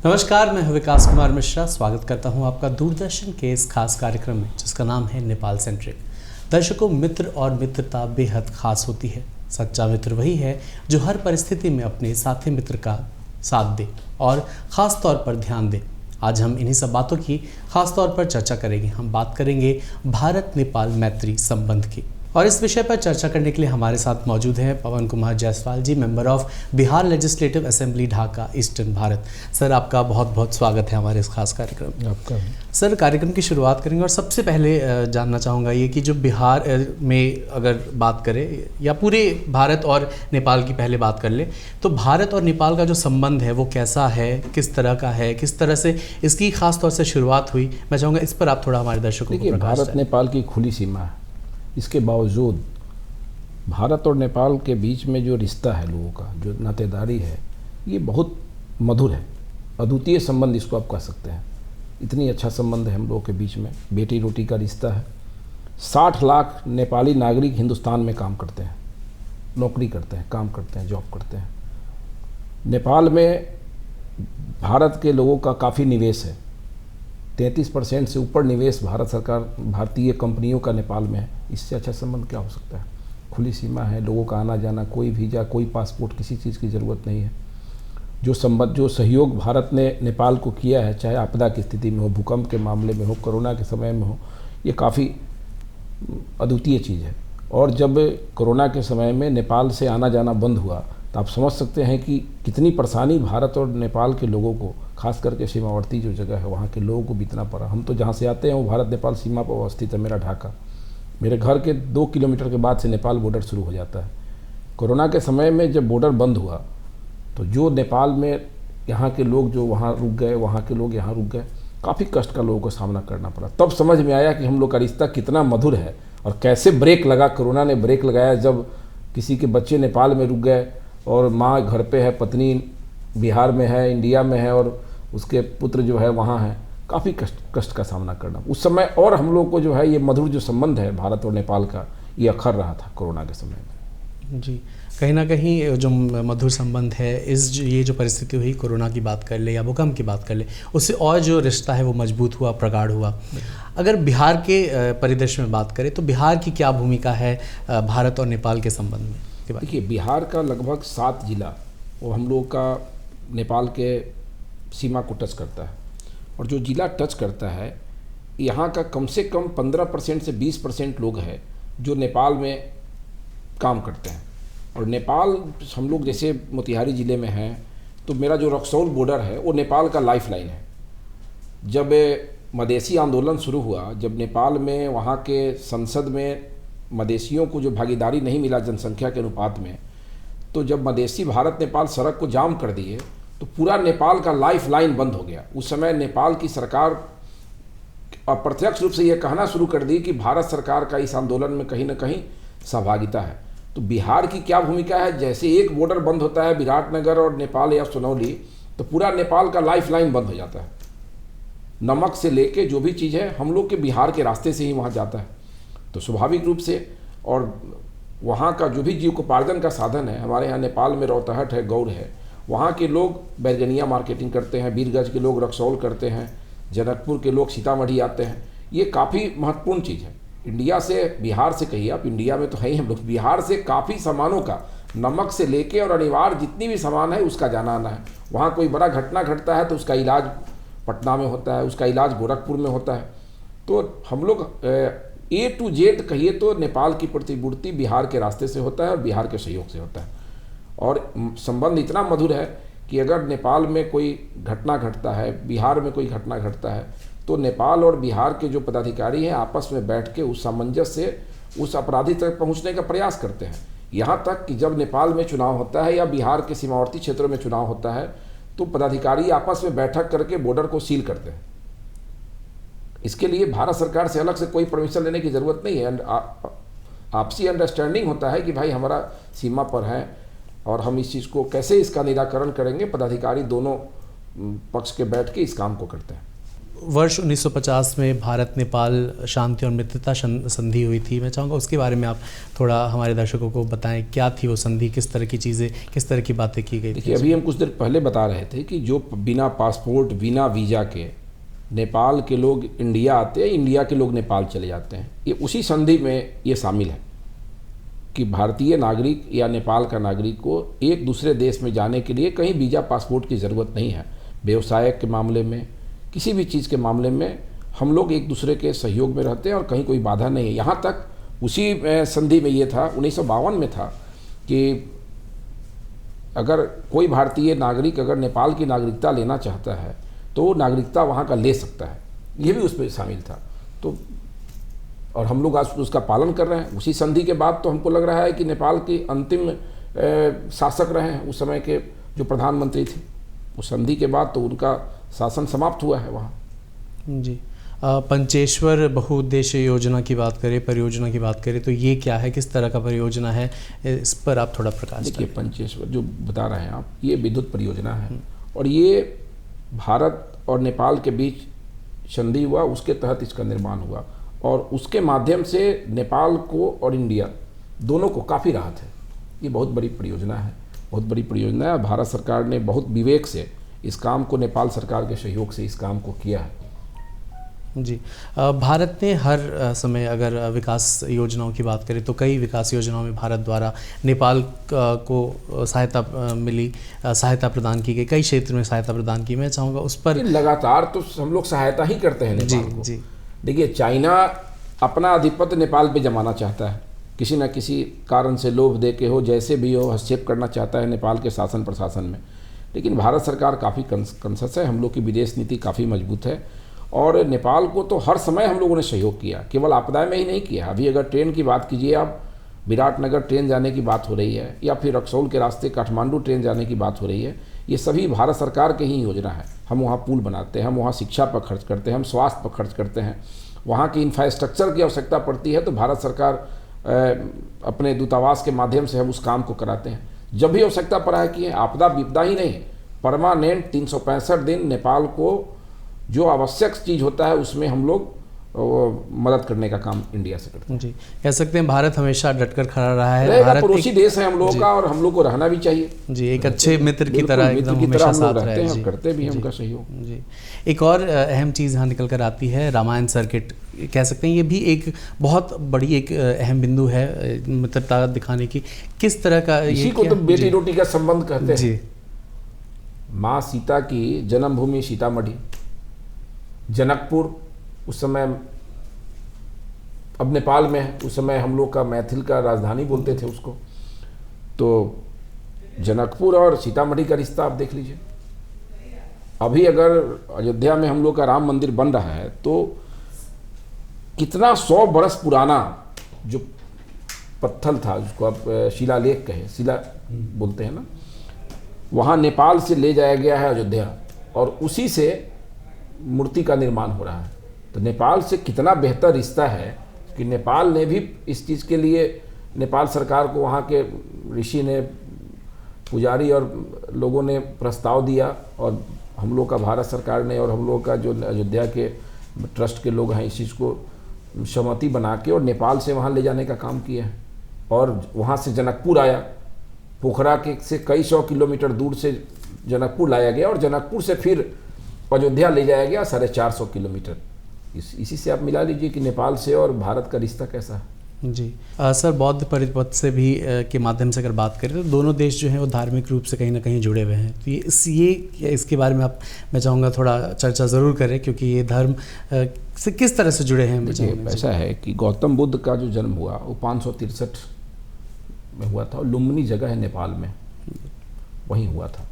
नमस्कार, मैं हूं विकास कुमार मिश्रा। स्वागत करता हूं आपका दूरदर्शन के इस खास कार्यक्रम में जिसका नाम है नेपाल सेंट्रिक। दर्शकों, मित्र और मित्रता बेहद खास होती है। सच्चा मित्र वही है जो हर परिस्थिति में अपने साथी मित्र का साथ दे और ख़ास तौर पर ध्यान दे। आज हम इन्हीं सब बातों की खास तौर पर चर्चा करेंगे। हम बात करेंगे भारत नेपाल मैत्री संबंध की, और इस विषय पर चर्चा करने के लिए हमारे साथ मौजूद हैं Pawan Kumar Jaiswal ji, member of Bihar legislative assembly Dhaka eastern Bharat. Sir, आपका बहुत बहुत स्वागत है हमारे इस खास कार्यक्रम में। आपका सर, कार्यक्रम की शुरुआत करेंगे और सबसे पहले जानना चाहूँगा ये कि जो बिहार में अगर बात करें या पूरे भारत और नेपाल की पहले बात कर ले, तो भारत और नेपाल का जो संबंध है वो कैसा है, किस तरह का है, किस तरह से इसकी खास तौर से शुरुआत हुई, मैं चाहूँगा इस पर आप थोड़ा हमारे दर्शकों को प्रकाश भारत नेपाल की खुली सीमा है। इसके बावजूद भारत और नेपाल के बीच में जो रिश्ता है, लोगों का जो नातेदारी है, ये बहुत मधुर है। अद्वितीय संबंध इसको आप कह सकते हैं। इतनी अच्छा संबंध है हम लोगों के बीच में, बेटी रोटी का रिश्ता है। 60 लाख नेपाली नागरिक हिंदुस्तान में काम करते हैं, नौकरी करते हैं, काम करते हैं, जॉब करते हैं। नेपाल में भारत के लोगों का काफ़ी निवेश है। 33% से ऊपर निवेश भारत सरकार, भारतीय कंपनियों का नेपाल में है। इससे अच्छा संबंध क्या हो सकता है। खुली सीमा है, लोगों का आना जाना, कोई वीज़ा, कोई पासपोर्ट, किसी चीज़ की ज़रूरत नहीं है। जो सहयोग भारत ने नेपाल को किया है, चाहे आपदा की स्थिति में हो, भूकंप के मामले में हो, कोरोना के समय में हो, ये काफ़ी अद्वितीय चीज़ है। और जब कोरोना के समय में नेपाल से आना जाना बंद हुआ तो आप समझ सकते हैं कि कितनी परेशानी भारत और नेपाल के लोगों को, खास करके सीमावर्ती जो जगह है वहाँ के लोगों को बीतना पड़ा। हम तो जहाँ से आते हैं वो भारत नेपाल सीमा पर अवस्थित है। मेरा ढाका, मेरे घर के 2 किलोमीटर के बाद से नेपाल बॉर्डर शुरू हो जाता है। कोरोना के समय में जब बॉर्डर बंद हुआ तो जो नेपाल में यहाँ के लोग जो वहाँ रुक गए, वहाँ के लोग यहाँ रुक गए, काफ़ी कष्ट का लोगों को सामना करना पड़ा। तब समझ में आया कि हम लोग का रिश्ता कितना मधुर है और कैसे ब्रेक लगा, कोरोना ने ब्रेक लगाया। जब किसी के बच्चे नेपाल में रुक गए और माँ घर पे है, पत्नी बिहार में है, इंडिया में है और उसके पुत्र जो है वहाँ है, काफ़ी कष्ट का सामना करना उस समय। और हम लोग को जो है ये मधुर जो संबंध है भारत और नेपाल का, ये अखर रहा था कोरोना के समय में। जी, कहीं ना कहीं जो मधुर संबंध है, ये जो परिस्थिति हुई, कोरोना की बात कर ले या भूकंप की बात कर ले, उससे और जो रिश्ता है वो मजबूत हुआ, प्रगाढ़ हुआ। अगर बिहार के परिदृश्य में बात करें तो बिहार की क्या भूमिका है भारत और नेपाल के संबंध में? देखिए, बिहार का लगभग 7 जिला वो हम लोग का नेपाल के सीमा को टच करता है। और जो जिला टच करता है, यहाँ का कम से कम 15% से 20% लोग हैं जो नेपाल में काम करते हैं। और नेपाल, हम लोग जैसे मोतिहारी ज़िले में हैं, तो मेरा जो रक्सौल बॉर्डर है वो नेपाल का लाइफ लाइन है। जब मधेसी आंदोलन शुरू हुआ, जब नेपाल में वहाँ के संसद में मधेसियों को जो भागीदारी नहीं मिला जनसंख्या के अनुपात में, तो जब मधेसी भारत नेपाल सड़क को जाम कर दिए तो पूरा नेपाल का लाइफ लाइन बंद हो गया। उस समय नेपाल की सरकार अप्रत्यक्ष रूप से ये कहना शुरू कर दी कि भारत सरकार का इस आंदोलन में कहीं ना कहीं सहभागिता है। तो बिहार की क्या भूमिका है, जैसे एक बॉर्डर बंद होता है विराटनगर और नेपाल या सुनौली, तो पूरा नेपाल का लाइफ लाइन बंद हो जाता है। नमक से लेके जो भी चीज़ है हम लोग के बिहार के रास्ते से ही वहाँ जाता है। तो स्वाभाविक रूप से, और वहाँ का जो भी जीविकोपार्जन का साधन है, हमारे यहाँ नेपाल में रौतहट है, गौर है, वहाँ के लोग बैरगनिया मार्केटिंग करते हैं, बीरगंज के लोग रक्सौल करते हैं, जनकपुर के लोग सीतामढ़ी आते हैं। ये काफ़ी महत्वपूर्ण चीज़ है। इंडिया से, बिहार से कहिए आप, इंडिया में तो है ही हम लोग, बिहार से काफ़ी सामानों का, नमक से लेके और अनिवार्य जितनी भी सामान है उसका जाना आना है। वहाँ कोई बड़ा घटना घटता है तो उसका इलाज पटना में होता है, उसका इलाज गोरखपुर में होता है। तो हम लोग A to Z कहिए तो नेपाल की प्रतिपूर्ति बिहार के रास्ते से होता है और बिहार के सहयोग से होता है। और संबंध इतना मधुर है कि अगर नेपाल में कोई घटना घटता है, बिहार में कोई घटना घटता है, तो नेपाल और बिहार के जो पदाधिकारी हैं आपस में बैठ के उस सामंजस्य से उस अपराधी तक पहुंचने का प्रयास करते हैं। यहाँ तक कि जब नेपाल में चुनाव होता है या बिहार के सीमावर्ती क्षेत्रों में चुनाव होता है तो पदाधिकारी आपस में बैठक करके बॉर्डर को सील करते हैं। इसके लिए भारत सरकार से अलग से कोई परमिशन लेने की ज़रूरत नहीं है। आपसी अंडरस्टैंडिंग होता है कि भाई हमारा सीमा पर है और हम इस चीज़ को कैसे इसका निराकरण करेंगे, पदाधिकारी दोनों पक्ष के बैठ के इस काम को करते हैं। वर्ष 1950 में भारत नेपाल शांति और मित्रता संधि हुई थी, मैं चाहूँगा उसके बारे में आप थोड़ा हमारे दर्शकों को बताएं, क्या थी वो संधि, किस तरह की चीज़ें, किस तरह की बातें की गई थी? देखिए, अभी हम कुछ देर पहले बता रहे थे कि जो बिना पासपोर्ट बिना वीज़ा के नेपाल के लोग इंडिया आते हैं, इंडिया के लोग नेपाल चले जाते हैं, ये उसी संधि में ये शामिल है कि भारतीय नागरिक या नेपाल का नागरिक को एक दूसरे देश में जाने के लिए कहीं वीज़ा पासपोर्ट की ज़रूरत नहीं है। व्यवसाय के मामले में, किसी भी चीज़ के मामले में हम लोग एक दूसरे के सहयोग में रहते हैं और कहीं कोई बाधा नहीं है। यहाँ तक उसी संधि में ये था, 1952 में था कि अगर कोई भारतीय नागरिक अगर नेपाल की नागरिकता लेना चाहता है तो नागरिकता वहाँ का ले सकता है, ये भी उसमें शामिल था। तो और हम लोग आज उसका पालन कर रहे हैं। उसी संधि के बाद तो हमको लग रहा है कि नेपाल के अंतिम शासक रहे हैं उस समय के जो प्रधानमंत्री थे, उस संधि के बाद तो उनका शासन समाप्त हुआ है वहाँ। जी, पंचेश्वर बहुउद्देश्य योजना की बात करें, परियोजना की बात करें, तो ये क्या है, किस तरह का परियोजना है, इस पर आप थोड़ा प्रकाश देखिए, पंचेश्वर जो बता रहे हैं आप, ये विद्युत परियोजना है और ये भारत और नेपाल के बीच संधि हुआ, उसके तहत इसका निर्माण हुआ और उसके माध्यम से नेपाल को और इंडिया दोनों को काफ़ी राहत है। ये बहुत बड़ी परियोजना है, बहुत बड़ी परियोजना है। भारत सरकार ने बहुत विवेक से इस काम को, नेपाल सरकार के सहयोग से इस काम को किया है। जी, भारत ने हर समय अगर विकास योजनाओं की बात करें तो कई विकास योजनाओं में भारत द्वारा नेपाल को सहायता मिली, सहायता प्रदान की गई, कई क्षेत्र में सहायता प्रदान की। मैं चाहूँगा उस पर लगातार तो हम लोग सहायता ही करते हैं नेपाल को। जी, देखिए, चाइना अपना आधिपत्य नेपाल पे जमाना चाहता है, किसी न किसी कारण से लोभ दे के हो, जैसे भी हो, हस्तक्षेप करना चाहता है नेपाल के शासन प्रशासन में। लेकिन भारत सरकार काफ़ी कंसस है, हम लोग की विदेश नीति काफ़ी मजबूत है और नेपाल को तो हर समय हम लोगों ने सहयोग किया, केवल आपदा में ही नहीं किया। अभी अगर ट्रेन की बात कीजिए आप, विराटनगर ट्रेन जाने की बात हो रही है या फिर रक्सौल के रास्ते काठमांडू ट्रेन जाने की बात हो रही है, ये सभी भारत सरकार की ही योजना है। हम वहाँ पुल बनाते हैं, हम वहाँ शिक्षा पर खर्च करते हैं, हम स्वास्थ्य पर खर्च करते हैं, वहाँ की इंफ्रास्ट्रक्चर की आवश्यकता पड़ती है तो भारत सरकार अपने दूतावास के माध्यम से हम उस काम को कराते हैं। जब भी आवश्यकता पड़ा है कि आपदा विपदा ही नहीं, परमानेंट 365 दिन नेपाल को जो आवश्यक चीज़ होता है उसमें हम लोग मदद करने का काम इंडिया से करते हैं। जी, कह सकते हैं भारत हमेशा डटकर खड़ा रहा है। भारत पड़ोसी देश है हम लोगों का और हम लोग को रहना भी चाहिए। जी, एक अच्छे मित्र की तरह एकदम हमेशा साथ रहे हैं, करते भी हम उनका सहयोग। जी, एक और अहम चीज़ यहाँ निकल कर आती है, रामायण सर्किट कह सकते हैं, ये भी एक बहुत बड़ी एक अहम बिंदु है मित्रता दिखाने की। किस तरह का, इसी को तो बेटी रोटी का संबंध कहते हैं। जी, माँ सीता की जन्मभूमि सीतामढ़ी, जनकपुर उस समय अब नेपाल में है, उस समय हम लोग का मैथिल का राजधानी बोलते थे उसको। तो जनकपुर और सीतामढ़ी का रिश्ता आप देख लीजिए। अभी अगर अयोध्या में हम लोग का राम मंदिर बन रहा है तो कितना 100 बरस पुराना जो पत्थर था, जिसको आप शिलालेख कहे, शिला बोलते हैं ना, वहाँ नेपाल से ले जाया गया है अयोध्या और उसी से मूर्ति का निर्माण हो रहा है। तो नेपाल से कितना बेहतर रिश्ता है कि नेपाल ने भी इस चीज़ के लिए, नेपाल सरकार को वहाँ के ऋषि ने, पुजारी और लोगों ने प्रस्ताव दिया और हम लोग का भारत सरकार ने और हम लोग का जो अयोध्या के ट्रस्ट के लोग हैं इस चीज़ को सहमति बना के और नेपाल से वहाँ ले जाने का काम किया है। और वहाँ से जनकपुर आया, पोखरा के से कई 100 किलोमीटर दूर से जनकपुर लाया गया और जनकपुर से फिर अयोध्या ले जाया गया 450 किलोमीटर। इसी से आप मिला लीजिए कि नेपाल से और भारत का रिश्ता कैसा है। जी, सर, बौद्ध परिपथ से भी के माध्यम से अगर बात करें तो दोनों देश जो हैं वो धार्मिक रूप से कहीं ना कहीं जुड़े हुए हैं। तो ये इसके बारे में मैं चाहूँगा थोड़ा चर्चा ज़रूर करें, क्योंकि ये धर्म से किस तरह से जुड़े हैं। ऐसा है कि गौतम बुद्ध का जो जन्म हुआ वो 563 में हुआ था और लुम्बिनी जगह है नेपाल में, वहीं हुआ था।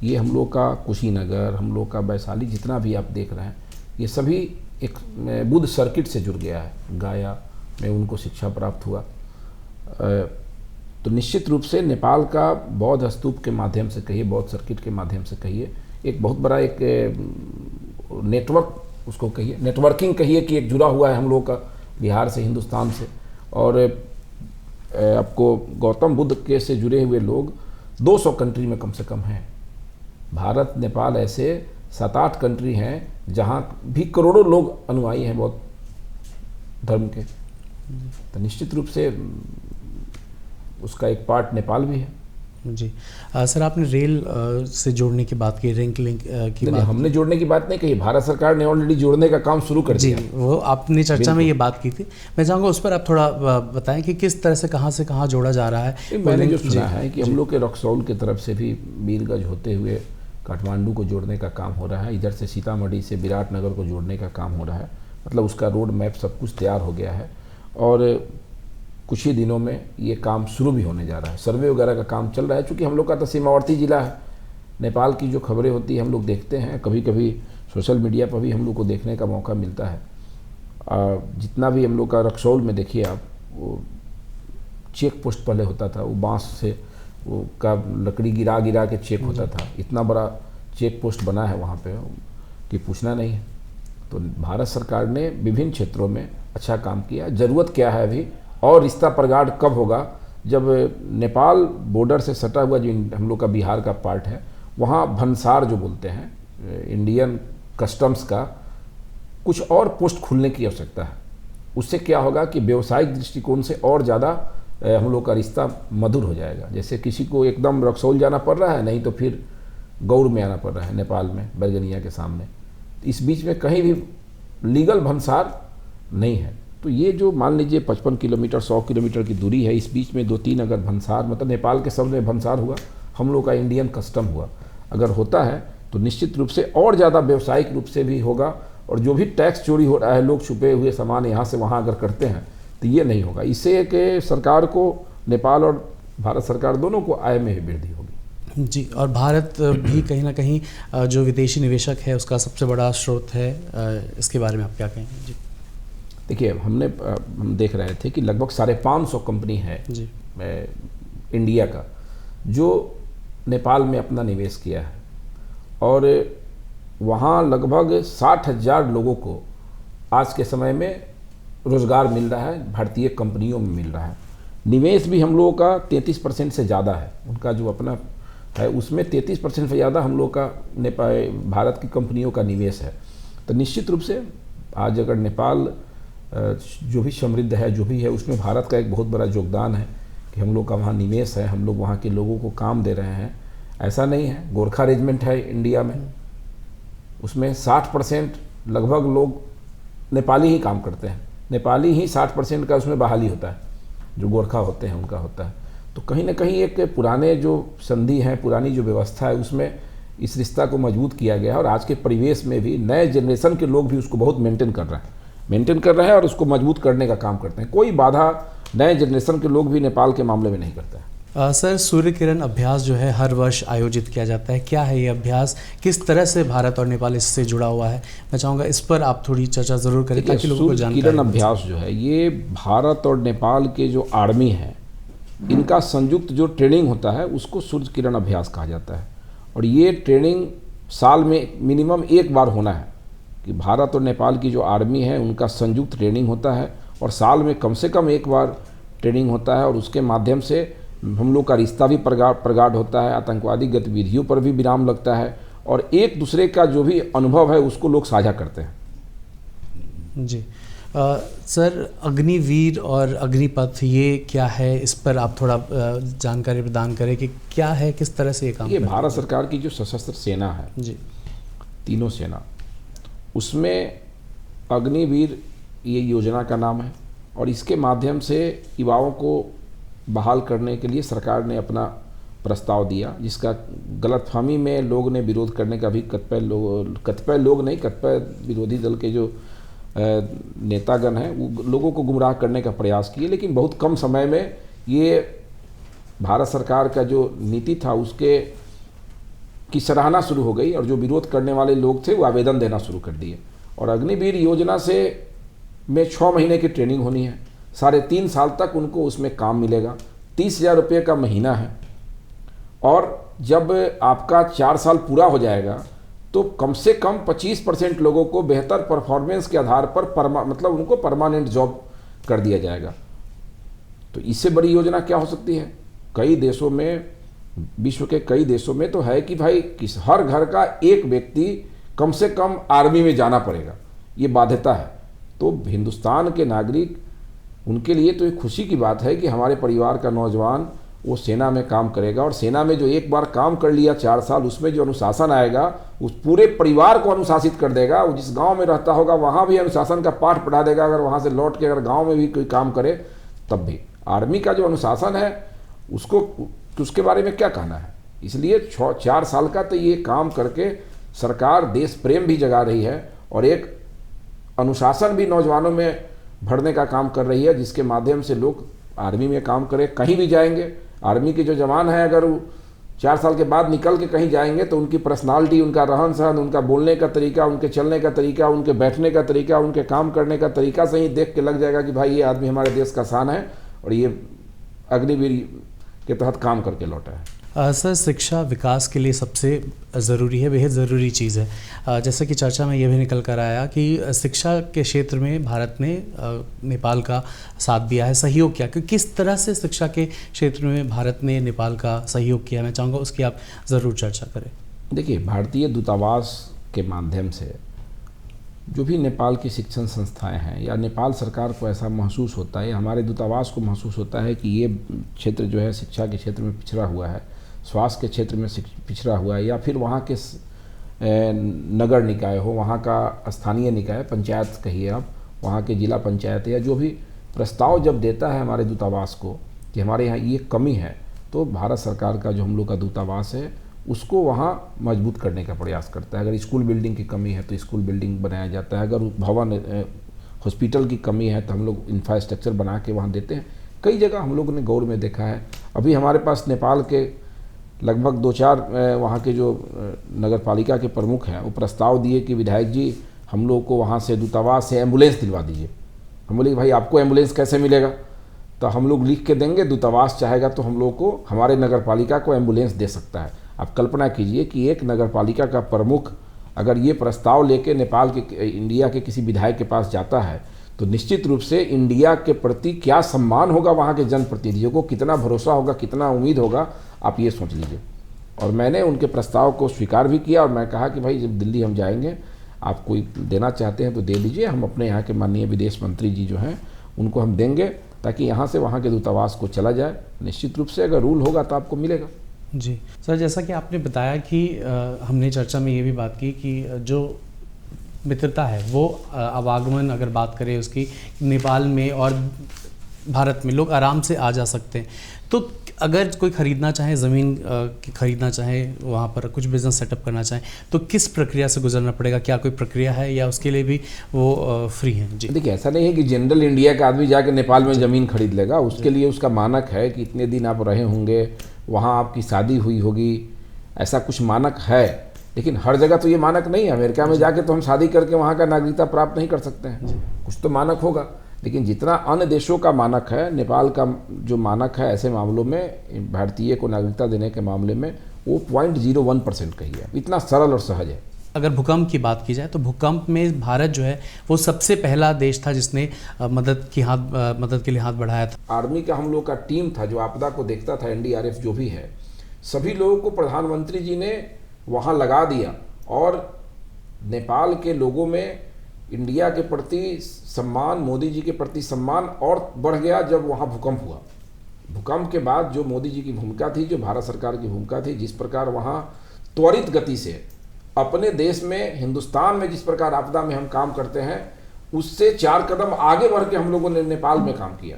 ये हम लोग का कुशीनगर, हम लोग का वैशाली, जितना भी आप देख रहे हैं, ये सभी एक बुद्ध सर्किट से जुड़ गया है। गाया में उनको शिक्षा प्राप्त हुआ। तो निश्चित रूप से नेपाल का बौद्ध स्तूप के माध्यम से कहिए, बौद्ध सर्किट के माध्यम से कहिए, एक बहुत बड़ा एक नेटवर्क उसको कहिए, नेटवर्किंग कहिए कि एक जुड़ा हुआ है हम लोग का बिहार से, हिंदुस्तान से। और आपको गौतम बुद्ध के से जुड़े हुए लोग 200 कंट्री में कम से कम हैं। भारत नेपाल ऐसे 7-8 कंट्री हैं जहाँ भी करोड़ों लोग अनुयायी हैं बौद्ध धर्म के, तो निश्चित रूप से उसका एक पार्ट नेपाल भी है। जी सर, आपने रेल से जोड़ने की बात की, लिंक की नहीं, बात हमने जोड़ने की बात नहीं कही, भारत सरकार ने ऑलरेडी जोड़ने का काम शुरू कर जी, दिया। वो आपने चर्चा में ये बात की थी। मैं चाहूँगा उस पर आप थोड़ा बताएं कि किस तरह से कहाँ जोड़ा जा रहा है। मैंने जो सुना है कि हम लोग के रक्सौल की तरफ से भी वीरगंज होते हुए काठमांडू को जोड़ने का काम हो रहा है, इधर से सीतामढ़ी से विराटनगर को जोड़ने का काम हो रहा है। मतलब उसका रोड मैप सब कुछ तैयार हो गया है और कुछ ही दिनों में ये काम शुरू भी होने जा रहा है। सर्वे वगैरह का काम चल रहा है, चूँकि हम लोग का तो सीमावर्ती ज़िला है। नेपाल की जो खबरें होती हैं हम लोग देखते हैं, कभी कभी सोशल मीडिया पर भी हम लोग को देखने का मौका मिलता है। जितना भी हम लोग का रक्सौल में देखिए आप, वो चेक पोस्ट पहले होता था, वो बांस से वो का लकड़ी गिरा गिरा के चेक होता था। इतना बड़ा चेक पोस्ट बना है वहाँ पे कि पूछना नहीं है। तो भारत सरकार ने विभिन्न क्षेत्रों में अच्छा काम किया। ज़रूरत क्या है अभी, और रिश्ता प्रगाढ़ कब होगा, जब नेपाल बॉर्डर से सटा हुआ जो हम लोग का बिहार का पार्ट है, वहाँ भंसार जो बोलते हैं इंडियन कस्टम्स का कुछ और पोस्ट खुलने की आवश्यकता है। उससे क्या होगा कि व्यवसायिक दृष्टिकोण से और ज़्यादा हम लोग का रिश्ता मधुर हो जाएगा। जैसे किसी को एकदम रक्सौल जाना पड़ रहा है, नहीं तो फिर गौड़ में आना पड़ रहा है, नेपाल में बैरगनिया के सामने। इस बीच में कहीं भी लीगल भंसार नहीं है। तो ये जो मान लीजिए 55 किलोमीटर 100 किलोमीटर की दूरी है, इस बीच में 2-3 अगर भंसार, मतलब नेपाल के शब्द में भंसार हुआ, हम लोग का इंडियन कस्टम हुआ, अगर होता है तो निश्चित रूप से और ज़्यादा व्यावसायिक रूप से भी होगा। और जो भी टैक्स चोरी हो रहा है, लोग छुपे हुए सामान यहाँ से वहाँ अगर करते हैं तो ये नहीं होगा। इससे कि सरकार को, नेपाल और भारत सरकार दोनों को आय में भी वृद्धि होगी। जी, और भारत भी कहीं ना कहीं जो विदेशी निवेशक है उसका सबसे बड़ा स्रोत है। इसके बारे में आप क्या कहेंगे? जी देखिए, हम देख रहे थे कि लगभग 550 कंपनी है जी इंडिया का जो नेपाल में अपना निवेश किया है, और वहाँ लगभग 60,000 लोगों को आज के समय में रोज़गार मिल रहा है, भारतीय कंपनियों में मिल रहा है। निवेश भी हम लोगों का 33% से ज़्यादा है, उनका जो अपना है उसमें 33% से ज़्यादा हम लोग का भारत की कंपनियों का निवेश है। तो निश्चित रूप से आज अगर नेपाल जो भी समृद्ध है, जो भी है, उसमें भारत का एक बहुत बड़ा योगदान है कि हम लोग का वहाँ निवेश है, हम लोग वहाँ के लोगों को काम दे रहे हैं। ऐसा नहीं है, गोरखा रेजिमेंट है इंडिया में, उसमें 60% लगभग लोग नेपाली ही काम करते हैं। नेपाली ही 60% का उसमें बहाली होता है, जो गोरखा होते हैं उनका होता है। तो कहीं ना कहीं एक पुराने जो संधि हैं, पुरानी जो व्यवस्था है, उसमें इस रिश्ता को मजबूत किया गया है। और आज के परिवेश में भी नए जनरेशन के लोग भी उसको बहुत मेंटेन कर रहे हैं और उसको मजबूत करने का काम करते हैं। कोई बाधा नए जनरेशन के लोग भी नेपाल के मामले में नहीं करते हैं। सर, सूर्य किरण अभ्यास जो है हर वर्ष आयोजित किया जाता है, क्या है ये अभ्यास, किस तरह से भारत और नेपाल इससे जुड़ा हुआ है? मैं चाहूँगा इस पर आप थोड़ी चर्चा ज़रूर करें ताकि लोगों को जानकारी। सूर्य किरण अभ्यास जो है, ये भारत और नेपाल के जो आर्मी है, इनका संयुक्त जो ट्रेनिंग होता है उसको सूर्य किरण अभ्यास कहा जाता है। और ये ट्रेनिंग साल में मिनिमम एक बार होना है, कि भारत और नेपाल की जो आर्मी है उनका संयुक्त ट्रेनिंग होता है, और साल में कम से कम एक बार ट्रेनिंग होता है। और उसके माध्यम से हम लोग का रिश्ता भी प्रगाढ़ होता है, आतंकवादी गतिविधियों पर भी विराम लगता है, और एक दूसरे का जो भी अनुभव है उसको लोग साझा करते हैं। जी सर, अग्निवीर और अग्निपथ ये क्या है, इस पर आप थोड़ा जानकारी प्रदान करें कि क्या है, किस तरह से ये काम? ये भारत सरकार की जो सशस्त्र सेना है जी, तीनों सेना, उसमें अग्निवीर ये योजना का नाम है। और इसके माध्यम से युवाओं को बहाल करने के लिए सरकार ने अपना प्रस्ताव दिया, जिसका गलतफहमी में लोग ने विरोध करने का भी कतिपय विरोधी दल के जो नेतागण हैं वो लोगों को गुमराह करने का प्रयास किए। लेकिन बहुत कम समय में ये भारत सरकार का जो नीति था उसके की सराहना शुरू हो गई, और जो विरोध करने वाले लोग थे वो आवेदन देना शुरू कर दिए। और अग्निवीर योजना से में 6 महीने की ट्रेनिंग होनी है, 3.5 साल तक उनको उसमें काम मिलेगा, 30,000 रुपये का महीना है। और जब आपका 4 साल पूरा हो जाएगा तो कम से कम 25% लोगों को बेहतर परफॉर्मेंस के आधार पर मतलब उनको परमानेंट जॉब कर दिया जाएगा। तो इससे बड़ी योजना क्या हो सकती है? कई देशों में, विश्व के कई देशों में तो है कि भाई हर घर का एक व्यक्ति कम से कम आर्मी में जाना पड़ेगा, ये बाध्यता है। तो हिंदुस्तान के नागरिक, उनके लिए तो एक खुशी की बात है कि हमारे परिवार का नौजवान वो सेना में काम करेगा, और सेना में जो एक बार काम कर लिया 4 साल, उसमें जो अनुशासन आएगा उस पूरे परिवार को अनुशासित कर देगा। वो जिस गांव में रहता होगा वहाँ भी अनुशासन का पाठ पढ़ा देगा। अगर वहाँ से लौट के अगर गांव में भी कोई काम करे तब भी आर्मी का जो अनुशासन है उसके बारे में क्या कहना है। इसलिए 4 साल का तो ये काम करके सरकार देश प्रेम भी जगा रही है और एक अनुशासन भी नौजवानों में भरने का काम कर रही है, जिसके माध्यम से लोग आर्मी में काम करें, कहीं भी जाएंगे। आर्मी के जो जवान हैं अगर 4 साल के बाद निकल के कहीं जाएंगे तो उनकी पर्सनालिटी, उनका रहन सहन, उनका बोलने का तरीका, उनके चलने का तरीका, उनके बैठने का तरीका, उनके काम करने का तरीका से ही देख के लग जाएगा कि भाई ये आदमी हमारे देश का शान है और ये अग्निवीर के तहत काम करके लौटा है। सर, शिक्षा विकास के लिए सबसे ज़रूरी है, बेहद ज़रूरी चीज़ है। जैसे कि चर्चा में ये भी निकल कर आया कि शिक्षा के क्षेत्र में भारत ने नेपाल का साथ दिया है, सहयोग किया। कि किस तरह से शिक्षा के क्षेत्र में भारत ने नेपाल का सहयोग किया, मैं चाहूँगा उसकी आप ज़रूर चर्चा करें। देखिए, भारतीय दूतावास के माध्यम से जो भी नेपाल की शिक्षण संस्थाएं हैं या नेपाल सरकार को ऐसा महसूस होता है या हमारे दूतावास को महसूस होता है कि ये क्षेत्र जो है शिक्षा के क्षेत्र में पिछड़ा हुआ है, स्वास्थ्य के क्षेत्र में पिछड़ा हुआ है, या फिर वहाँ के नगर निकाय हो, वहाँ का स्थानीय निकाय, पंचायत कहिए आप, वहाँ के जिला पंचायत, या जो भी प्रस्ताव जब देता है हमारे दूतावास को कि हमारे यहाँ ये कमी है, तो भारत सरकार का जो हम लोग का दूतावास है उसको वहाँ मजबूत करने का प्रयास करता है। अगर स्कूल बिल्डिंग की कमी है तो स्कूल बिल्डिंग बनाया जाता है। अगर भवन हॉस्पिटल की कमी है तो हम लोग इंफ्रास्ट्रक्चर बना के वहाँ देते हैं। कई जगह हम लोगों ने गौर में देखा है। अभी हमारे पास नेपाल के लगभग 2-4 वहाँ के जो नगर पालिका के प्रमुख हैं वो प्रस्ताव दिए कि विधायक जी हम लोग को वहाँ से दूतावास से एम्बुलेंस दिलवा दीजिए। हम बोले भाई आपको एम्बुलेंस कैसे मिलेगा? तो हम लोग लिख के देंगे, दूतावास चाहेगा तो हम लोग को, हमारे नगर पालिका को एम्बुलेंस दे सकता है। आप कल्पना कीजिए कि एक नगर पालिका का प्रमुख अगर ये प्रस्ताव लेके नेपाल के, इंडिया के किसी विधायक के पास जाता है तो निश्चित रूप से इंडिया के प्रति क्या सम्मान होगा, वहाँ के जनप्रतिनिधियों को कितना भरोसा होगा, कितना उम्मीद होगा, आप ये सोच लीजिए। और मैंने उनके प्रस्ताव को स्वीकार भी किया और मैं कहा कि भाई जब दिल्ली हम जाएंगे, आप कोई देना चाहते हैं तो दे दीजिए, हम अपने यहाँ के माननीय विदेश मंत्री जी जो हैं उनको हम देंगे ताकि यहाँ से वहाँ के दूतावास को चला जाए। निश्चित रूप से अगर रूल होगा तो आपको मिलेगा। जी सर, जैसा कि आपने बताया कि हमने चर्चा में ये भी बात की कि जो मित्रता है वो आवागमन अगर बात करें उसकी, नेपाल में और भारत में लोग आराम से आ जा सकते हैं। तो अगर कोई ख़रीदना चाहे, ज़मीन ख़रीदना चाहे, वहाँ पर कुछ बिज़नेस सेटअप करना चाहे तो किस प्रक्रिया से गुजरना पड़ेगा? क्या कोई प्रक्रिया है या उसके लिए भी वो फ्री हैं? जी देखिए, ऐसा नहीं है कि जनरल इंडिया का आदमी जाके नेपाल में ज़मीन खरीद लेगा। उसके लिए उसका मानक है कि इतने दिन आप रहे होंगे, वहाँ आपकी शादी हुई होगी, ऐसा कुछ मानक है। लेकिन हर जगह तो ये मानक नहीं है। अमेरिका में जाके तो हम शादी करके वहाँ का नागरिकता प्राप्त नहीं कर सकते हैं, कुछ तो मानक होगा। लेकिन जितना अन्य देशों का मानक है, नेपाल का जो मानक है ऐसे मामलों में, भारतीय को नागरिकता देने के मामले में, वो 0.01% का ही है। इतना सरल और सहज है। अगर भूकंप की बात की जाए तो भूकंप में भारत जो है वो सबसे पहला देश था जिसने मदद के लिए हाथ बढ़ाया था। आर्मी का हम लोग का टीम था जो आपदा को देखता था, NDRF जो भी है, सभी लोगों को प्रधानमंत्री जी ने वहाँ लगा दिया और नेपाल के लोगों में इंडिया के प्रति सम्मान, मोदी जी के प्रति सम्मान और बढ़ गया जब वहाँ भूकंप हुआ। भूकंप के बाद जो मोदी जी की भूमिका थी, जो भारत सरकार की भूमिका थी, जिस प्रकार वहाँ त्वरित गति से अपने देश में, हिंदुस्तान में जिस प्रकार आपदा में हम काम करते हैं, उससे 4 कदम आगे बढ़ के हम लोगों ने नेपाल में काम किया।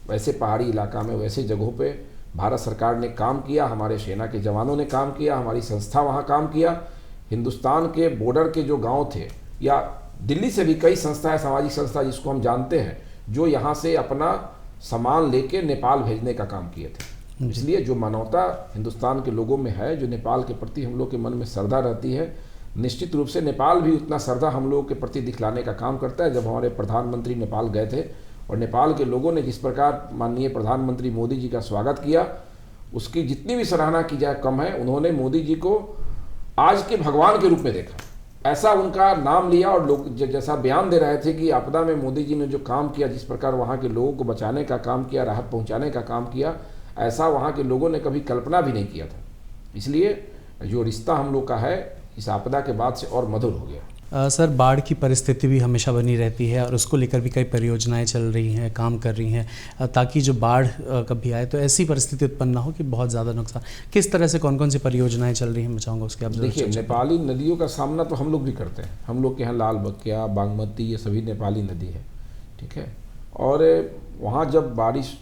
वैसे पहाड़ी इलाका में, वैसे जगहों पे भारत सरकार ने काम किया, हमारे सेना के जवानों ने काम किया, हमारी संस्था वहाँ काम किया। हिंदुस्तान के बॉर्डर के जो गांव थे या दिल्ली से भी कई संस्थाएं, सामाजिक संस्था जिसको हम जानते हैं, जो यहाँ से अपना सामान लेके नेपाल भेजने का काम किए थे। इसलिए जो मानवता हिंदुस्तान के लोगों में है, जो नेपाल के प्रति हम लोग के मन में श्रद्धा रहती है, निश्चित रूप से नेपाल भी उतना श्रद्धा हम लोगों के प्रति दिखलाने का काम करता है। जब हमारे प्रधानमंत्री नेपाल गए थे और नेपाल के लोगों ने जिस प्रकार माननीय प्रधानमंत्री मोदी जी का स्वागत किया, उसकी जितनी भी सराहना की जाए कम है। उन्होंने मोदी जी को आज के भगवान के रूप में देखा, ऐसा उनका नाम लिया। और लोग जैसा बयान दे रहे थे कि आपदा में मोदी जी ने जो काम किया, जिस प्रकार वहाँ के लोगों को बचाने का काम किया, राहत पहुँचाने का काम किया, ऐसा वहाँ के लोगों ने कभी कल्पना भी नहीं किया था। इसलिए जो रिश्ता हम लोग का है, इस आपदा के बाद से और मधुर हो गया। सर, बाढ़ की परिस्थिति भी हमेशा बनी रहती है और उसको लेकर भी कई परियोजनाएं चल रही हैं, काम कर रही हैं ताकि जो बाढ़ कभी आए तो ऐसी परिस्थिति उत्पन्न ना हो कि बहुत ज़्यादा नुकसान। किस तरह से कौन कौन सी परियोजनाएं चल रही हैं, मैं चाहूँगा उसके आप देखिए, नेपाली नदियों का सामना तो हम लोग भी करते हैं। हम लोग के यहाँ लाल बकिया, बागमती, ये सभी नेपाली नदी है, ठीक है। और वहाँ जब बारिश,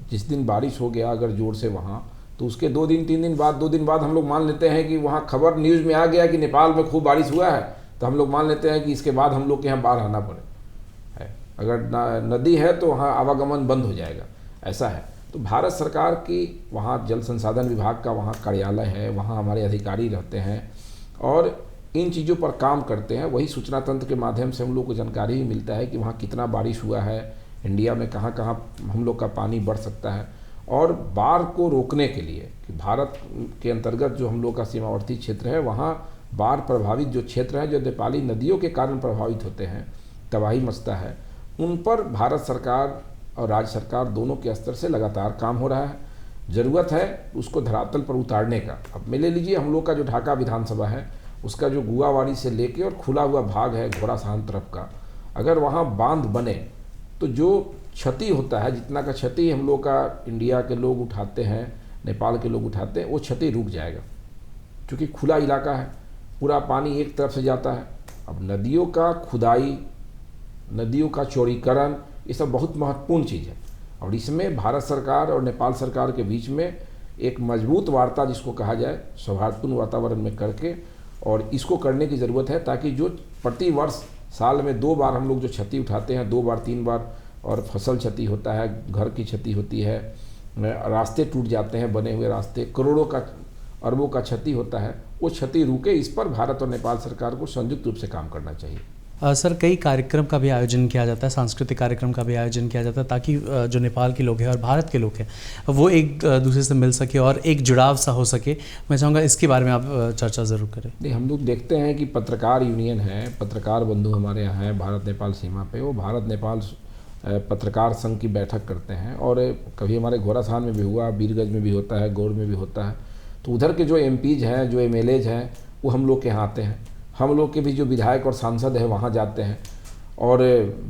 जिस दिन बारिश हो गया अगर जोर से वहाँ, तो उसके 2 दिन 3 दिन बाद, 2 दिन बाद हम लोग मान लेते हैं कि वहाँ खबर न्यूज़ में आ गया कि नेपाल में खूब बारिश हुआ है, तो हम लोग मान लेते हैं कि इसके बाद हम लोग के यहाँ बाढ़ आना पड़े है। अगर नदी है तो वहाँ आवागमन बंद हो जाएगा, ऐसा है। तो भारत सरकार की वहाँ जल संसाधन विभाग का वहाँ कार्यालय है, वहाँ हमारे अधिकारी रहते हैं और इन चीज़ों पर काम करते हैं। वही सूचना तंत्र के माध्यम से हम लोग को जानकारी भी मिलता है कि वहाँ कितना बारिश हुआ है, इंडिया में कहाँ कहाँ हम लोग का पानी बढ़ सकता है। और बाढ़ को रोकने के लिए कि भारत के अंतर्गत जो हम लोग का सीमावर्ती क्षेत्र है, वहाँ बाढ़ प्रभावित जो क्षेत्र है, जो नेपाली नदियों के कारण प्रभावित होते हैं, तबाही मचता है, उन पर भारत सरकार और राज्य सरकार दोनों के स्तर से लगातार काम हो रहा है। ज़रूरत है उसको धरातल पर उतारने का। अब ले लीजिए, हम लोग का जो ढाका विधानसभा है, उसका जो गुआवाड़ी से लेके और खुला हुआ भाग है घोड़ासाहन तरफ का, अगर वहाँ बांध बने तो जो क्षति होता है, जितना का क्षति हम लोग का इंडिया के लोग उठाते हैं, नेपाल के लोग उठाते हैं, वो क्षति रुक जाएगा। क्योंकि खुला इलाका है, पूरा पानी एक तरफ से जाता है। अब नदियों का खुदाई, नदियों का चौड़ीकरण, ये सब बहुत महत्वपूर्ण चीज़ है। और इसमें भारत सरकार और नेपाल सरकार के बीच में एक मजबूत वार्ता, जिसको कहा जाए, सौहार्दपूर्ण वातावरण में करके, और इसको करने की ज़रूरत है ताकि जो प्रति वर्ष साल में 2 बार हम लोग जो क्षति उठाते हैं, 2 बार 3 बार, और फसल क्षति होता है, घर की क्षति होती है, रास्ते टूट जाते हैं, बने हुए रास्ते, करोड़ों का, अरबों का क्षति होता है, वो क्षति रुके। इस पर भारत और नेपाल सरकार को संयुक्त रूप से काम करना चाहिए। सर, कई कार्यक्रम का भी आयोजन किया जाता है, सांस्कृतिक कार्यक्रम का भी आयोजन किया जाता है ताकि जो नेपाल के लोग हैं और भारत के लोग हैं वो एक दूसरे से मिल सके और एक जुड़ाव सा हो सके। मैं चाहूँगा इसके बारे में आप चर्चा ज़रूर करें। नहीं, हम लोग देखते हैं कि पत्रकार यूनियन है, पत्रकार बंधु हमारे यहाँ हैं भारत नेपाल सीमा पे, वो भारत नेपाल पत्रकार संघ की बैठक करते हैं। और कभी हमारे घोड़ासाहन में भी हुआ, बीरगंज में भी होता है, गौड़ में भी होता है। तो उधर के जो एमपीज हैं, जो एमएलएज हैं, वो हम लोग के यहाँ आते हैं। हम लोग के भी जो विधायक और सांसद है वहाँ जाते हैं और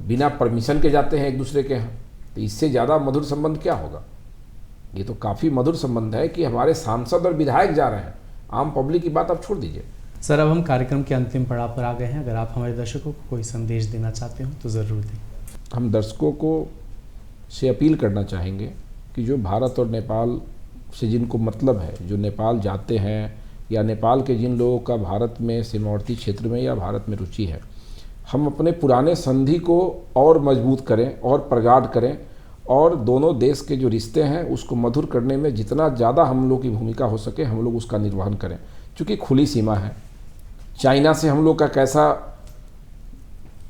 बिना परमिशन के जाते हैं एक दूसरे के यहाँ। तो इससे ज़्यादा मधुर संबंध क्या होगा? ये तो काफ़ी मधुर संबंध है कि हमारे सांसद और विधायक जा रहे हैं। आम पब्लिक की बात आप छोड़ दीजिए। सर, अब हम कार्यक्रम के अंतिम पड़ाव पर आ गए हैं। अगर आप हमारे दर्शकों को कोई संदेश देना चाहते हो तो ज़रूर दें। हम दर्शकों को से अपील करना चाहेंगे कि जो भारत और नेपाल से जिनको मतलब है, जो नेपाल जाते हैं, या नेपाल के जिन लोगों का भारत में सीमावर्ती क्षेत्र में या भारत में रुचि है, हम अपने पुराने संधि को और मजबूत करें और प्रगाढ़ करें और दोनों देश के जो रिश्ते हैं उसको मधुर करने में जितना ज़्यादा हम लोग की भूमिका हो सके हम लोग उसका निर्वहन करें। चूँकि खुली सीमा है, चाइना से हम लोग का कैसा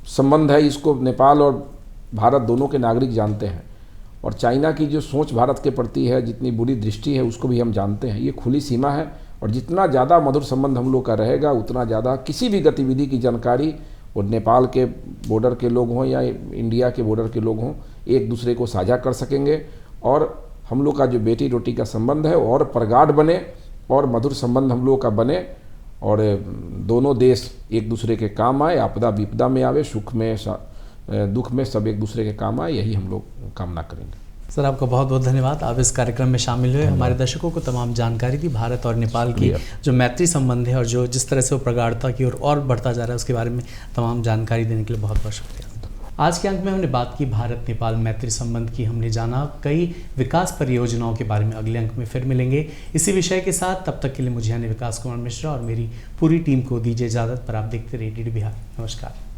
संबंध है इसको नेपाल और भारत दोनों के नागरिक जानते हैं, और चाइना की जो सोच भारत के प्रति है, जितनी बुरी दृष्टि है, उसको भी हम जानते हैं। ये खुली सीमा है और जितना ज़्यादा मधुर संबंध हम लोग का रहेगा उतना ज़्यादा किसी भी गतिविधि की जानकारी, और नेपाल के बॉर्डर के लोग हों या इंडिया के बॉर्डर के लोग हों, एक दूसरे को साझा कर सकेंगे और हम लोग का जो बेटी रोटी का संबंध है और प्रगाढ़ बने और मधुर संबंध हम लोग का बने और दोनों देश एक दूसरे के काम आए, आपदा विपदा में आवे, सुख में दुख में सब एक दूसरे के काम आए, यही हम लोग कामना करेंगे। सर, आपका बहुत बहुत धन्यवाद। आप इस कार्यक्रम में शामिल हुए, हमारे दर्शकों को तमाम जानकारी दी। भारत और नेपाल की जो मैत्री संबंध है और जो जिस तरह से वो प्रगाढ़ता की ओर और बढ़ता जा रहा है उसके बारे में तमाम जानकारी देने के लिए बहुत बहुत शुक्रिया। आज के अंक में हमने बात की भारत नेपाल मैत्री संबंध की, हमने जाना कई विकास परियोजनाओं के बारे में। अगले अंक में फिर मिलेंगे इसी विषय के साथ। तब तक के लिए मुझे यानी विकास कुमार मिश्रा और मेरी पूरी टीम को दीजिए इजाज़त। पर आप देखते रहिए DD बिहार। नमस्कार।